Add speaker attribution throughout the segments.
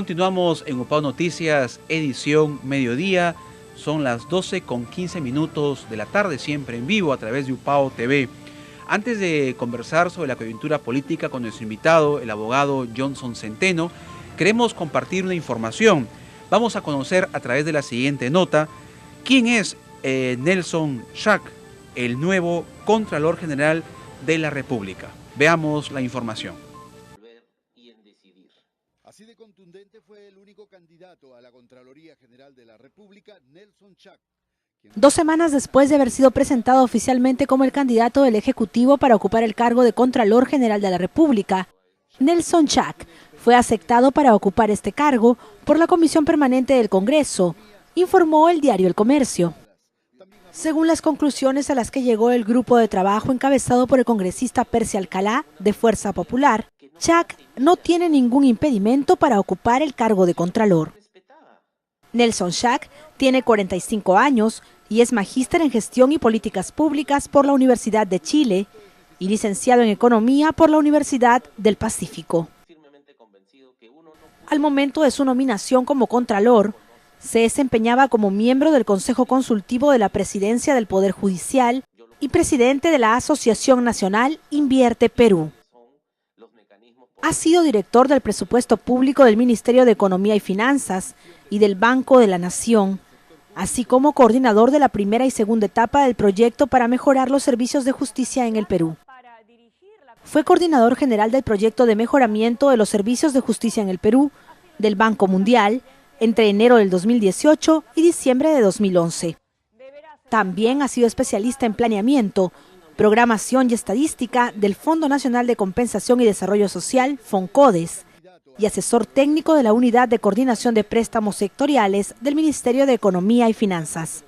Speaker 1: Continuamos en UPAO Noticias, edición mediodía. Son las 12:15 de la tarde, siempre en vivo a través de UPAO TV. Antes de conversar sobre la coyuntura política con nuestro invitado, el abogado Johnson Centeno, queremos compartir una información. Vamos a conocer a través de la siguiente nota quién es Nelson Schack, el nuevo Contralor General de la República. Veamos la información.
Speaker 2: Así de contundente fue el único candidato a la Contraloría General de la República, Nelson Schack.
Speaker 3: 2 semanas después de haber sido presentado oficialmente como el candidato del Ejecutivo para ocupar el cargo de Contralor General de la República, Nelson Schack fue aceptado para ocupar este cargo por la Comisión Permanente del Congreso, informó el diario El Comercio. Según las conclusiones a las que llegó el grupo de trabajo encabezado por el congresista Percy Alcalá, de Fuerza Popular, Schack no tiene ningún impedimento para ocupar el cargo de Contralor. Nelson Schack tiene 45 años y es magíster en Gestión y Políticas Públicas por la Universidad de Chile y licenciado en Economía por la Universidad del Pacífico. Al momento de su nominación como Contralor, se desempeñaba como miembro del Consejo Consultivo de la Presidencia del Poder Judicial y presidente de la Asociación Nacional Invierte Perú. Ha sido director del presupuesto público del Ministerio de Economía y Finanzas y del Banco de la Nación, así como coordinador de la primera y segunda etapa del proyecto para mejorar los servicios de justicia en el Perú. Fue coordinador general del proyecto de mejoramiento de los servicios de justicia en el Perú del Banco Mundial entre enero del 2018 y diciembre de 2011. También ha sido especialista en planeamiento, programación y estadística del Fondo Nacional de Compensación y Desarrollo Social, FONCODES, y asesor técnico de la Unidad de Coordinación de Préstamos Sectoriales del Ministerio de Economía y Finanzas.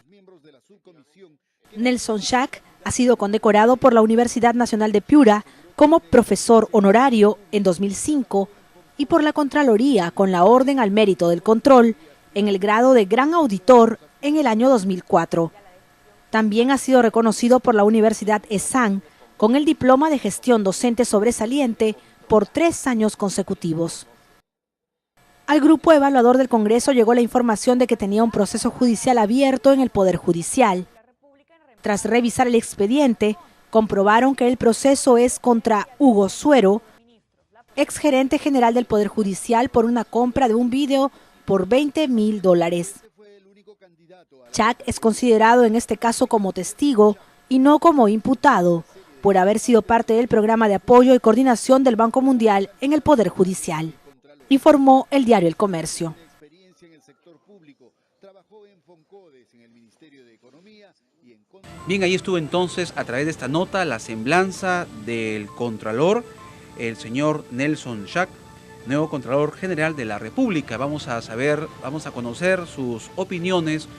Speaker 3: Nelson Schack ha sido condecorado por la Universidad Nacional de Piura como profesor honorario en 2005 y por la Contraloría con la Orden al Mérito del Control en el grado de Gran Auditor en el año 2004. También ha sido reconocido por la Universidad ESAN con el diploma de gestión docente sobresaliente por 3 años consecutivos. Al grupo evaluador del Congreso llegó la información de que tenía un proceso judicial abierto en el Poder Judicial. Tras revisar el expediente, comprobaron que el proceso es contra Hugo Suero, exgerente general del Poder Judicial, por una compra de un video por $20.000. Schack es considerado en este caso como testigo y no como imputado, por haber sido parte del programa de apoyo y coordinación del Banco Mundial en el Poder Judicial, informó el diario El Comercio.
Speaker 1: Bien, ahí estuvo entonces a través de esta nota la semblanza del Contralor, el señor Nelson Schack, nuevo Contralor General de la República. Vamos a conocer sus opiniones,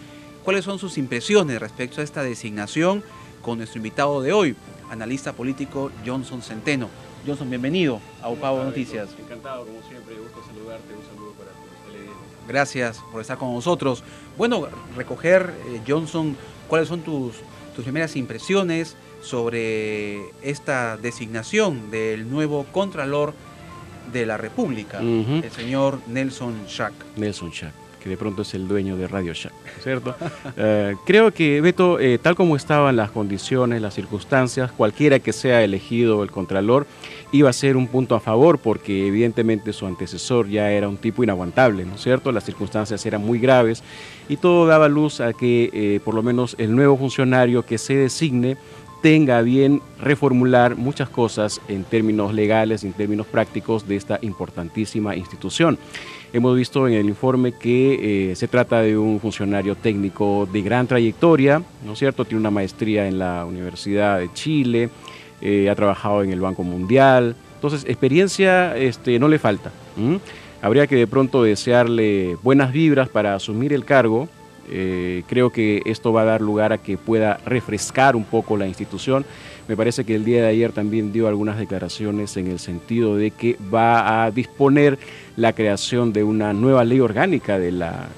Speaker 1: cuáles son sus impresiones respecto a esta designación con nuestro invitado de hoy, analista político Johnson Centeno. Johnson, bienvenido a UPAO Noticias.
Speaker 4: Encantado, como siempre, gusto saludarte, un saludo para todos.
Speaker 1: Gracias por estar con nosotros. Bueno, recoger, Johnson, cuáles son tus primeras impresiones sobre esta designación del nuevo Contralor de la República, el señor Nelson Schack.
Speaker 4: Nelson Schack, que de pronto es el dueño de Radio Schack, ¿cierto? Creo que, Beto, tal como estaban las condiciones, las circunstancias, cualquiera que sea elegido el Contralor, iba a ser un punto a favor, porque evidentemente su antecesor ya era un tipo inaguantable, ¿no es cierto? Las circunstancias eran muy graves y todo daba luz a que por lo menos el nuevo funcionario que se designe tenga bien reformular muchas cosas en términos legales, en términos prácticos de esta importantísima institución. Hemos visto en el informe que se trata de un funcionario técnico de gran trayectoria, ¿no es cierto? Tiene una maestría en la Universidad de Chile, ha trabajado en el Banco Mundial, entonces experiencia no le falta. Habría que de pronto desearle buenas vibras para asumir el cargo. Creo que esto va a dar lugar a que pueda refrescar un poco la institución. Me parece que el día de ayer también dio algunas declaraciones en el sentido de que va a disponer la creación de una nueva ley orgánica de la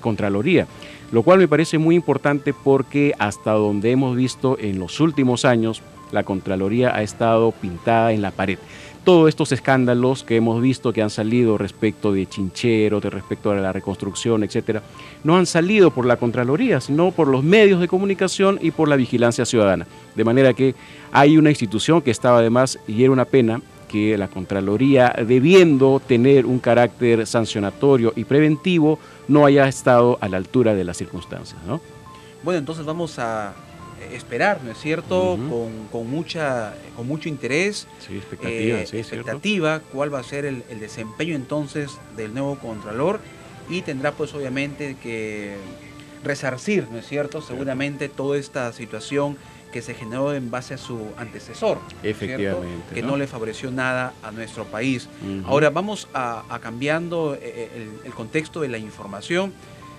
Speaker 4: Contraloría, lo cual me parece muy importante porque hasta donde hemos visto en los últimos años, la Contraloría ha estado pintada en la pared. todos estos escándalos que hemos visto que han salido respecto de Chinchero, respecto a la reconstrucción, etcétera, no han salido por la Contraloría, sino por los medios de comunicación y por la vigilancia ciudadana. De manera que hay una institución que estaba además, y era una pena, que la Contraloría, debiendo tener un carácter sancionatorio y preventivo, no haya estado a la altura de las circunstancias, ¿no?
Speaker 1: Bueno, entonces vamos a esperar, ¿no es cierto? Con mucho interés,
Speaker 4: sí, expectativa,
Speaker 1: cuál va a ser el desempeño entonces del nuevo Contralor, y tendrá pues obviamente que resarcir, ¿no es cierto? Seguramente toda esta situación que se generó en base a su antecesor,
Speaker 4: efectivamente,
Speaker 1: que no le favoreció nada a nuestro país. Ahora vamos a cambiando el contexto de la información.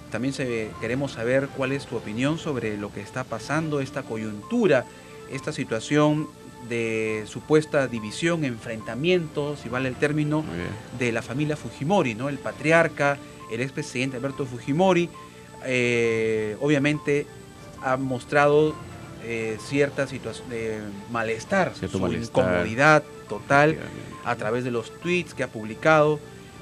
Speaker 1: También queremos saber cuál es tu opinión sobre lo que está pasando, esta coyuntura, esta situación de supuesta división, enfrentamiento, si vale el término, de la familia Fujimori, ¿no? El patriarca, el expresidente Alberto Fujimori, obviamente ha mostrado cierta situación de malestar, incomodidad total a través de los tweets que ha publicado.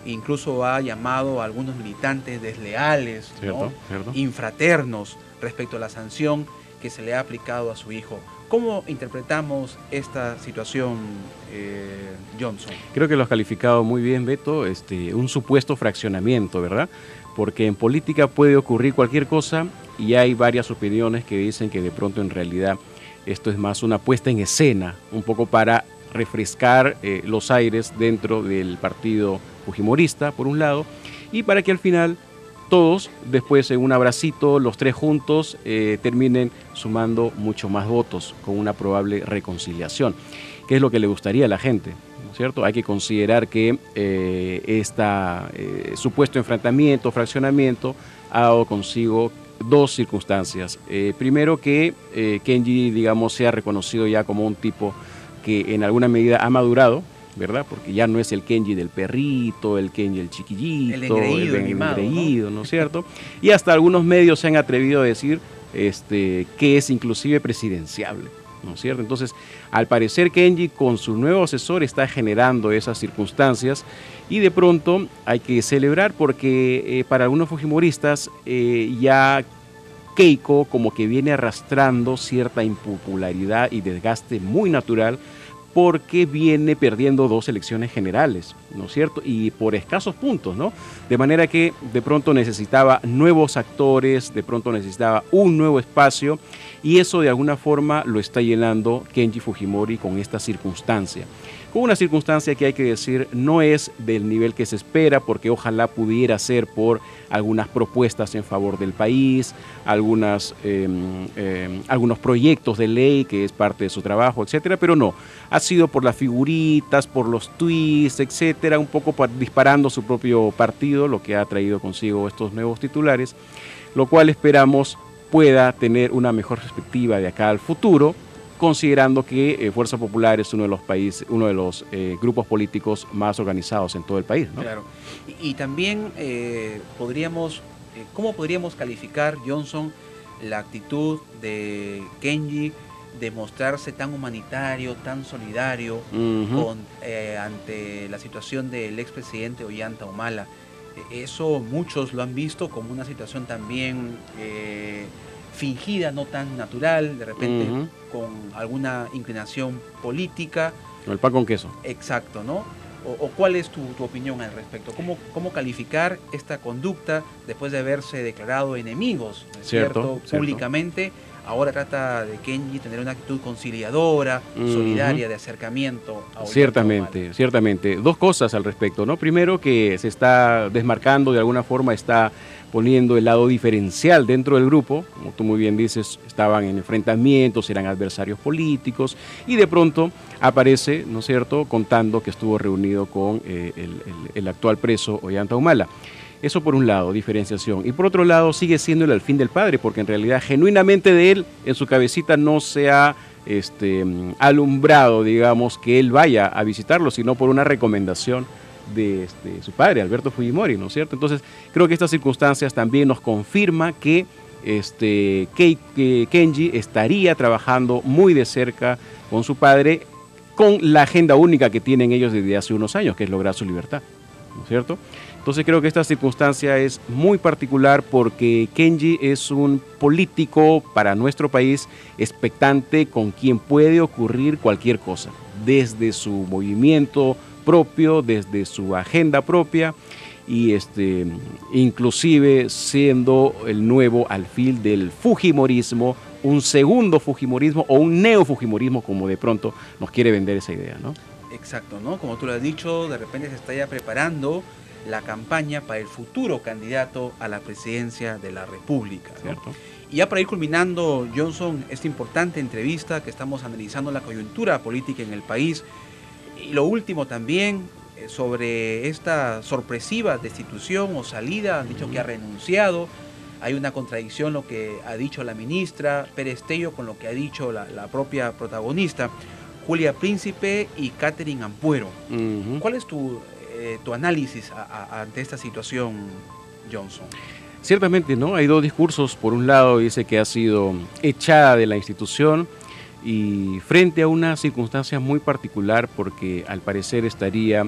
Speaker 1: Incluso ha llamado a algunos militantes desleales, ¿no? Infraternos respecto a la sanción que se le ha aplicado a su hijo. ¿Cómo interpretamos esta situación, Johnson?
Speaker 4: Creo que lo has calificado muy bien, Beto, un supuesto fraccionamiento, ¿verdad? Porque en política puede ocurrir cualquier cosa y hay varias opiniones que dicen que de pronto en realidad esto es más una puesta en escena, un poco para refrescar los aires dentro del partido fujimorista, por un lado, y para que al final todos, después en un abracito, los tres juntos, terminen sumando mucho más votos con una probable reconciliación, que es lo que le gustaría a la gente, ¿no es cierto? Hay que considerar que este supuesto enfrentamiento, fraccionamiento, ha dado consigo dos circunstancias. Primero, que Kenji, digamos, sea reconocido ya como un tipo que en alguna medida ha madurado, ¿verdad? Porque ya no es el Kenji del perrito, el Kenji el chiquillito, el engreído, ¿no es cierto? Y hasta algunos medios se han atrevido a decir que es inclusive presidenciable, ¿no es cierto? Entonces, al parecer Kenji con su nuevo asesor está generando esas circunstancias y de pronto hay que celebrar porque para algunos fujimoristas ya Keiko como que viene arrastrando cierta impopularidad y desgaste muy natural porque viene perdiendo dos elecciones generales, ¿no es cierto? Y por escasos puntos, ¿no? De manera que de pronto necesitaba nuevos actores, de pronto necesitaba un nuevo espacio y eso de alguna forma lo está llenando Kenji Fujimori con esta circunstancia. Con una circunstancia que hay que decir no es del nivel que se espera porque ojalá pudiera ser por algunas propuestas en favor del país, algunos proyectos de ley que es parte de su trabajo, etcétera, pero no, ha sido por las figuritas, por los tweets, etcétera, un poco disparando su propio partido, lo que ha traído consigo estos nuevos titulares, lo cual esperamos pueda tener una mejor perspectiva de acá al futuro, considerando que Fuerza Popular es uno de los grupos políticos más organizados en todo el país, ¿no?
Speaker 1: Claro. Y también ¿cómo podríamos calificar, Johnson, la actitud de Kenji de mostrarse tan humanitario, tan solidario ante la situación del expresidente Ollanta Humala? Eso muchos lo han visto como una situación también fingida, no tan natural, de repente con alguna inclinación política.
Speaker 4: El pan con queso.
Speaker 1: Exacto, ¿no? ¿O cuál es tu opinión al respecto? ¿Cómo calificar esta conducta después de haberse declarado enemigos, ¿cierto? Públicamente? Ahora trata de Kenji tener una actitud conciliadora, solidaria, de acercamiento a
Speaker 4: Ciertamente. Dos cosas al respecto, ¿no? Primero, que se está desmarcando, de alguna forma está poniendo el lado diferencial dentro del grupo, como tú muy bien dices, estaban en enfrentamientos, eran adversarios políticos, y de pronto aparece, ¿no es cierto?, contando que estuvo reunido con el actual preso Ollanta Humala. Eso por un lado, diferenciación. Y por otro lado, sigue siendo el alfil del padre, porque en realidad genuinamente de él, en su cabecita no se ha alumbrado, digamos, que él vaya a visitarlo, sino por una recomendación de su padre, Alberto Fujimori, ¿no es cierto? Entonces, creo que estas circunstancias también nos confirma que Kenji estaría trabajando muy de cerca con su padre, con la agenda única que tienen ellos desde hace unos años, que es lograr su libertad, ¿no es cierto? Entonces creo que esta circunstancia es muy particular porque Kenji es un político para nuestro país expectante con quien puede ocurrir cualquier cosa, desde su movimiento propio, desde su agenda propia y inclusive siendo el nuevo alfil del fujimorismo, un segundo fujimorismo o un neofujimorismo, como de pronto nos quiere vender esa idea, ¿no?
Speaker 1: Exacto, ¿no? Como tú lo has dicho, de repente se está ya preparando la campaña para el futuro candidato a la presidencia de la República, ¿no?
Speaker 4: ¿Cierto?
Speaker 1: Y ya para ir culminando, Johnson, esta importante entrevista que estamos analizando la coyuntura política en el país, y lo último también sobre esta sorpresiva destitución o salida, han dicho que ha renunciado, hay una contradicción lo que ha dicho la ministra Pérez Tello con lo que ha dicho la propia protagonista, Julia Príncipe y Catherine Ampuero. ¿Cuál es tu análisis ante esta situación, Johnson?
Speaker 4: Ciertamente, ¿no? Hay dos discursos. Por un lado dice que ha sido echada de la institución y frente a una circunstancia muy particular porque al parecer estaría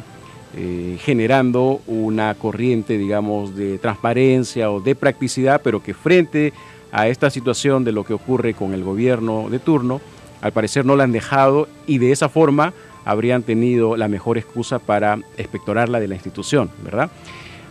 Speaker 4: generando una corriente, digamos, de transparencia o de practicidad, pero que frente a esta situación de lo que ocurre con el gobierno de turno, al parecer no la han dejado y de esa forma habrían tenido la mejor excusa para expectorarla de la institución, ¿verdad?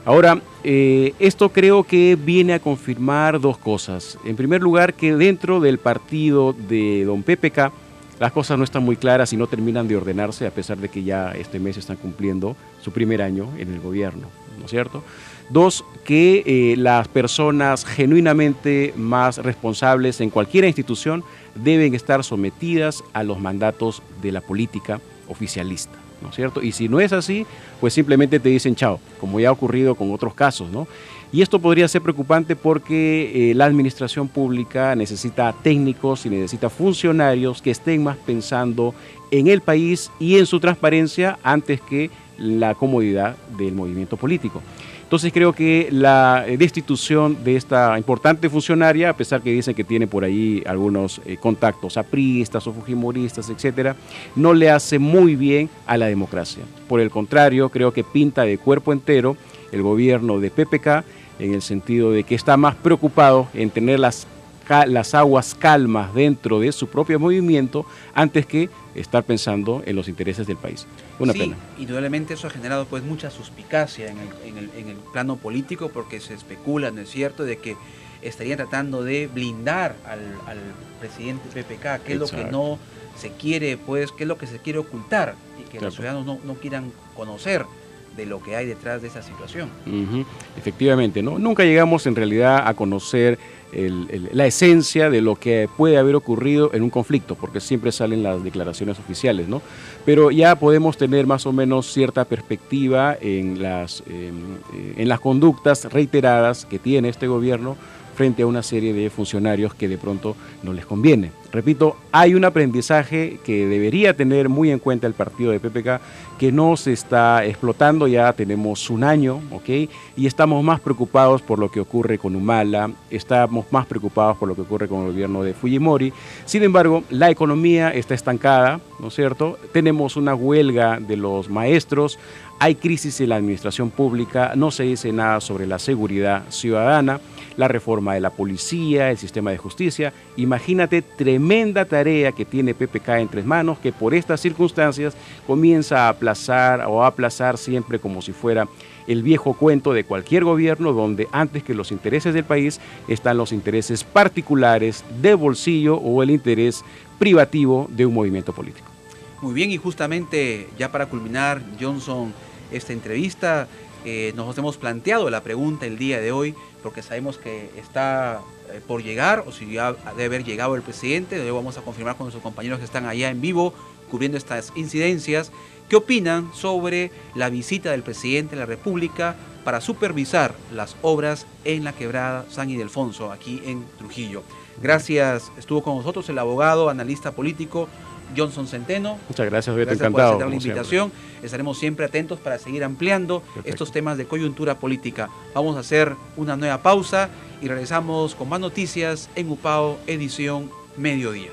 Speaker 4: Ahora, esto creo que viene a confirmar dos cosas. En primer lugar, que dentro del partido de don PPK las cosas no están muy claras y no terminan de ordenarse, a pesar de que ya este mes están cumpliendo su primer año en el gobierno, ¿no es cierto? Dos, que las personas genuinamente más responsables en cualquier institución deben estar sometidas a los mandatos de la política oficialista, ¿no es cierto? Y si no es así, pues simplemente te dicen chao, como ya ha ocurrido con otros casos, ¿no? Y esto podría ser preocupante porque la administración pública necesita técnicos y necesita funcionarios que estén más pensando en el país y en su transparencia antes que la comodidad del movimiento político. Entonces creo que la destitución de esta importante funcionaria, a pesar que dicen que tiene por ahí algunos contactos apristas o fujimoristas, etcétera, no le hace muy bien a la democracia. Por el contrario, creo que pinta de cuerpo entero el gobierno de PPK en el sentido de que está más preocupado en tener las aguas calmas dentro de su propio movimiento antes que estar pensando en los intereses del país. Una pena.
Speaker 1: Indudablemente eso ha generado pues mucha suspicacia en el plano político porque se especula, ¿no es cierto?, de que estarían tratando de blindar al presidente PPK, que es lo que no se quiere, pues, que es lo que se quiere ocultar y que los ciudadanos no quieran conocer de lo que hay detrás de esa situación.
Speaker 4: Efectivamente, ¿no? Nunca llegamos en realidad a conocer la esencia de lo que puede haber ocurrido en un conflicto, porque siempre salen las declaraciones oficiales, ¿no? Pero ya podemos tener más o menos cierta perspectiva en las conductas reiteradas que tiene este gobierno frente a una serie de funcionarios que de pronto no les conviene. Repito, hay un aprendizaje que debería tener muy en cuenta el partido de PPK, que no se está explotando, ya tenemos un año, ¿ok? Y estamos más preocupados por lo que ocurre con Humala, estamos más preocupados por lo que ocurre con el gobierno de Fujimori. Sin embargo, la economía está estancada, ¿no es cierto? Tenemos una huelga de los maestros, hay crisis en la administración pública, no se dice nada sobre la seguridad ciudadana, la reforma de la policía, el sistema de justicia. Imagínate tremenda tarea que tiene PPK entre manos, que por estas circunstancias comienza a aplazar siempre como si fuera el viejo cuento de cualquier gobierno, donde antes que los intereses del país están los intereses particulares de bolsillo o el interés privativo de un movimiento político.
Speaker 1: Muy bien, y justamente ya para culminar, Johnson, esta entrevista, nos hemos planteado la pregunta el día de hoy, porque sabemos que está por llegar, o si ya debe haber llegado el presidente. Luego vamos a confirmar con nuestros compañeros que están allá en vivo cubriendo estas incidencias. ¿Qué opinan sobre la visita del presidente de la República para supervisar las obras en la quebrada San Ildefonso, aquí en Trujillo? Gracias, estuvo con nosotros el abogado, analista político, Johnson Centeno.
Speaker 4: Muchas gracias, Beto,
Speaker 1: encantado por aceptar la invitación.
Speaker 4: Siempre.
Speaker 1: Estaremos siempre atentos para seguir ampliando estos temas de coyuntura política. Vamos a hacer una nueva pausa y regresamos con más noticias en UPAO Edición Mediodía.